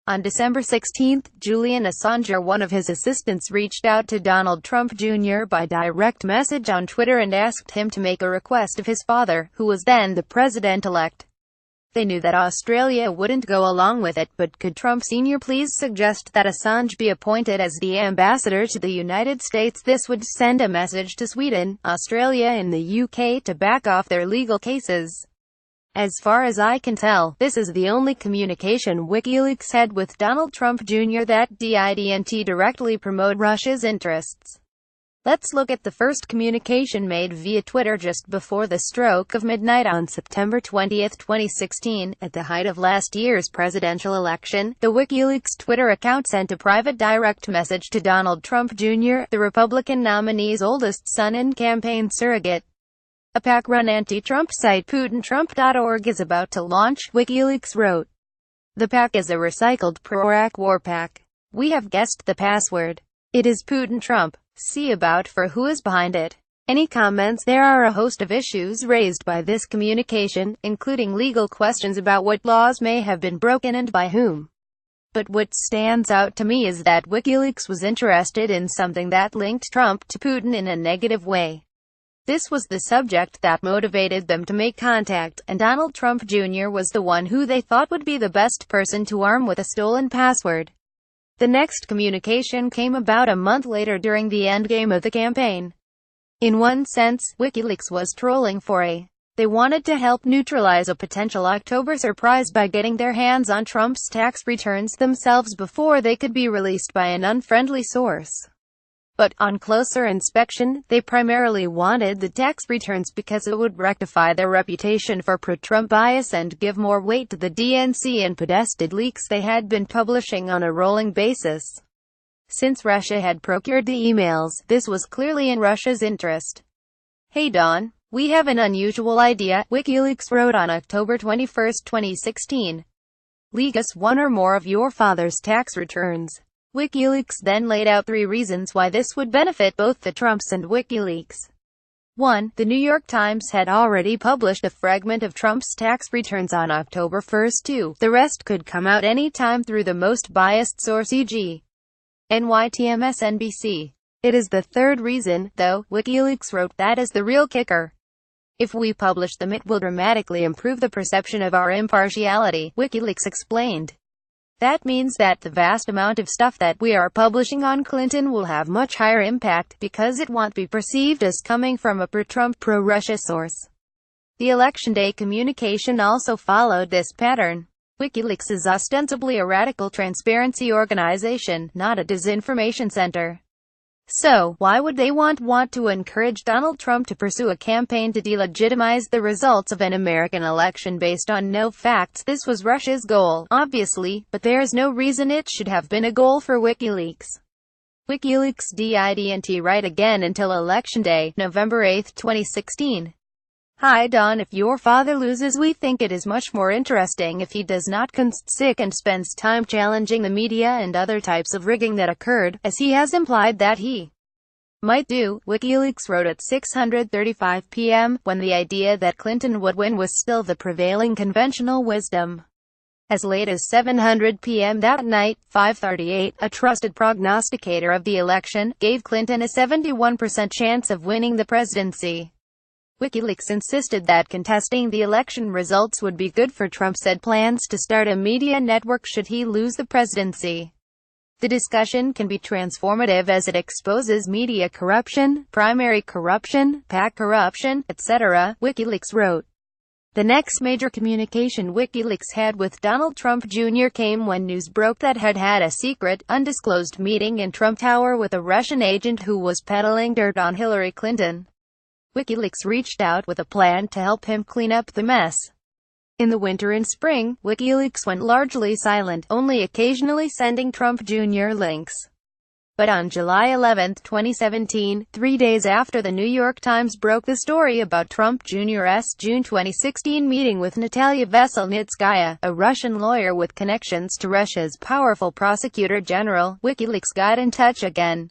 On December 16, Julian Assange, one of his assistants, reached out to Donald Trump Jr. by direct message on Twitter and asked him to make a request of his father, who was then the president-elect. They knew that Australia wouldn't go along with it, but could Trump Sr. please suggest that Assange be appointed as the ambassador to the United States? This would send a message to Sweden, Australia and the UK to back off their legal cases. As far as I can tell, this is the only communication Wikileaks had with Donald Trump Jr. that didn't directly promote Russia's interests. Let's look at the first communication made via Twitter just before the stroke of midnight on September 20, 2016, at the height of last year's presidential election. The Wikileaks Twitter account sent a private direct message to Donald Trump Jr., the Republican nominee's oldest son and campaign surrogate. A PAC-run anti-Trump site, PutinTrump.org, is about to launch, Wikileaks wrote. The PAC is a recycled pro-Iraq war PAC. We have guessed the password. It is Putin Trump. See about for who is behind it. Any comments? There are a host of issues raised by this communication, including legal questions about what laws may have been broken and by whom. But what stands out to me is that Wikileaks was interested in something that linked Trump to Putin in a negative way. This was the subject that motivated them to make contact, and Donald Trump Jr. was the one who they thought would be the best person to arm with a stolen password. The next communication came about a month later during the endgame of the campaign. In one sense, Wikileaks was trolling they wanted to help neutralize a potential October surprise by getting their hands on Trump's tax returns themselves before they could be released by an unfriendly source. But, on closer inspection, they primarily wanted the tax returns because it would rectify their reputation for pro-Trump bias and give more weight to the DNC and podested leaks they had been publishing on a rolling basis. Since Russia had procured the emails, this was clearly in Russia's interest. Hey Don, we have an unusual idea, Wikileaks wrote on October 21, 2016. Leak us one or more of your father's tax returns. Wikileaks then laid out 3 reasons why this would benefit both the Trumps and Wikileaks. 1. The New York Times had already published a fragment of Trump's tax returns on October 1. 2. The rest could come out any time through the most biased source, e.g. NYT/MSNBC. It is the 3rd reason, though, Wikileaks wrote, that is the real kicker. If we publish them, it will dramatically improve the perception of our impartiality, Wikileaks explained. That means that the vast amount of stuff that we are publishing on Clinton will have much higher impact, because it won't be perceived as coming from a pro-Trump, pro-Russia source. The Election Day communication also followed this pattern. Wikileaks is ostensibly a radical transparency organization, not a disinformation center. So, why would they want to encourage Donald Trump to pursue a campaign to delegitimize the results of an American election based on no facts? This was Russia's goal, obviously, but there is no reason it should have been a goal for Wikileaks. Wikileaks didn't write again until Election Day, November 8, 2016. Hi Don, if your father loses, we think it is much more interesting if he does not sick and spends time challenging the media and other types of rigging that occurred, as he has implied that he might do, Wikileaks wrote at 6:35 p.m., when the idea that Clinton would win was still the prevailing conventional wisdom. As late as 7:00 p.m. that night, 5:38, a trusted prognosticator of the election, gave Clinton a 71% chance of winning the presidency. Wikileaks insisted that contesting the election results would be good for Trump, said plans to start a media network should he lose the presidency. The discussion can be transformative as it exposes media corruption, primary corruption, PAC corruption, etc., Wikileaks wrote. The next major communication Wikileaks had with Donald Trump Jr. came when news broke that had a secret, undisclosed meeting in Trump Tower with a Russian agent who was peddling dirt on Hillary Clinton. Wikileaks reached out with a plan to help him clean up the mess. In the winter and spring, Wikileaks went largely silent, only occasionally sending Trump Jr. links. But on July 11, 2017, 3 days after the New York Times broke the story about Trump Jr.'s June 2016 meeting with Natalia Veselnitskaya, a Russian lawyer with connections to Russia's powerful prosecutor general, Wikileaks got in touch again.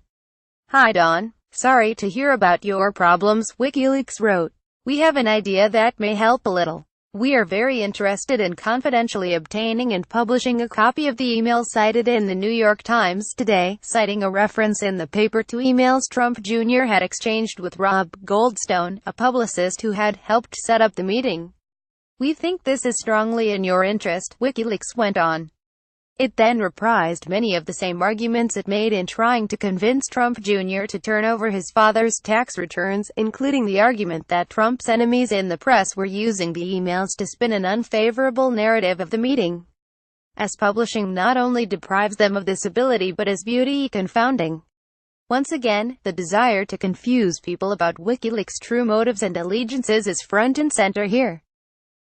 Hi Don. Sorry to hear about your problems, Wikileaks wrote. We have an idea that may help a little. We are very interested in confidentially obtaining and publishing a copy of the emails cited in the New York Times today, citing a reference in the paper to emails Trump Jr. had exchanged with Rob Goldstone, a publicist who had helped set up the meeting. We think this is strongly in your interest, Wikileaks went on. It then reprised many of the same arguments it made in trying to convince Trump Jr. to turn over his father's tax returns, including the argument that Trump's enemies in the press were using the emails to spin an unfavorable narrative of the meeting, as publishing not only deprives them of this ability but is beauty confounding. Once again, the desire to confuse people about WikiLeaks' true motives and allegiances is front and center here.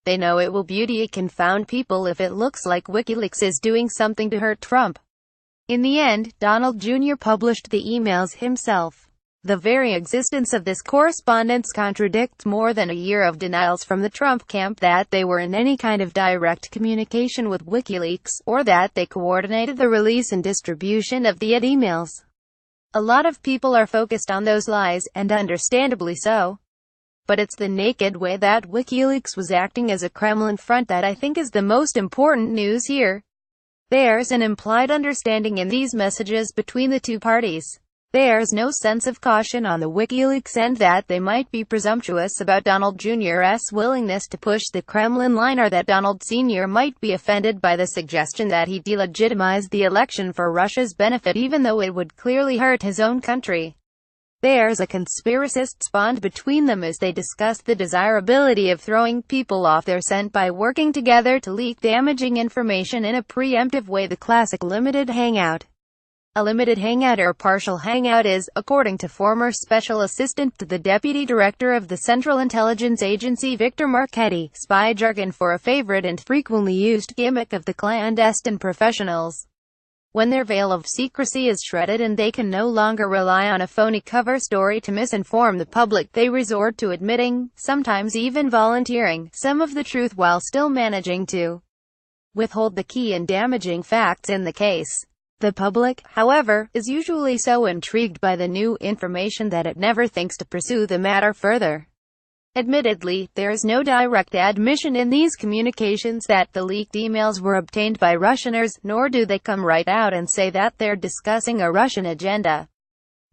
They know it will beauty confound people if it looks like WikiLeaks is doing something to hurt Trump. In the end, Donald Jr. published the emails himself. The very existence of this correspondence contradicts more than a year of denials from the Trump camp that they were in any kind of direct communication with WikiLeaks, or that they coordinated the release and distribution of the emails. A lot of people are focused on those lies, and understandably so. But it's the naked way that WikiLeaks was acting as a Kremlin front that I think is the most important news here. There's an implied understanding in these messages between the two parties. There's no sense of caution on the WikiLeaks end that they might be presumptuous about Donald Jr.'s willingness to push the Kremlin line, or that Donald Sr. might be offended by the suggestion that he delegitimized the election for Russia's benefit even though it would clearly hurt his own country. There's a conspiracist's bond between them as they discuss the desirability of throwing people off their scent by working together to leak damaging information in a preemptive way, the classic limited hangout. A limited hangout or partial hangout is, according to former special assistant to the deputy director of the Central Intelligence Agency Victor Marchetti, spy jargon for a favorite and frequently used gimmick of the clandestine professionals. When their veil of secrecy is shredded and they can no longer rely on a phony cover story to misinform the public, they resort to admitting, sometimes even volunteering, some of the truth while still managing to withhold the key and damaging facts in the case. The public, however, is usually so intrigued by the new information that it never thinks to pursue the matter further. Admittedly, there is no direct admission in these communications that the leaked emails were obtained by Russianers, nor do they come right out and say that they're discussing a Russian agenda.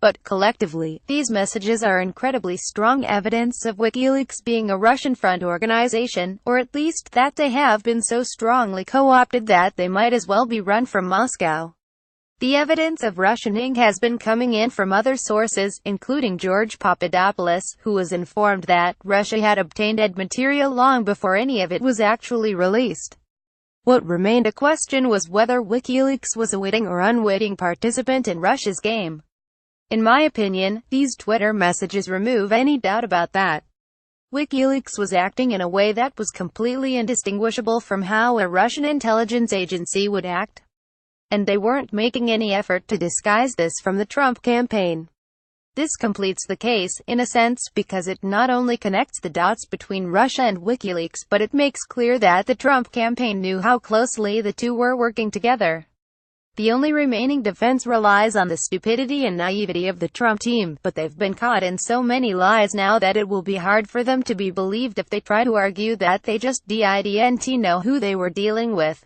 But, collectively, these messages are incredibly strong evidence of WikiLeaks being a Russian front organization, or at least that they have been so strongly co-opted that they might as well be run from Moscow. The evidence of Russianing has been coming in from other sources, including George Papadopoulos, who was informed that Russia had obtained material long before any of it was actually released. What remained a question was whether WikiLeaks was a witting or unwitting participant in Russia's game. In my opinion, these Twitter messages remove any doubt about that. WikiLeaks was acting in a way that was completely indistinguishable from how a Russian intelligence agency would act. And they weren't making any effort to disguise this from the Trump campaign. This completes the case, in a sense, because it not only connects the dots between Russia and WikiLeaks, but it makes clear that the Trump campaign knew how closely the two were working together. The only remaining defense relies on the stupidity and naivety of the Trump team, but they've been caught in so many lies now that it will be hard for them to be believed if they try to argue that they just didn't know who they were dealing with.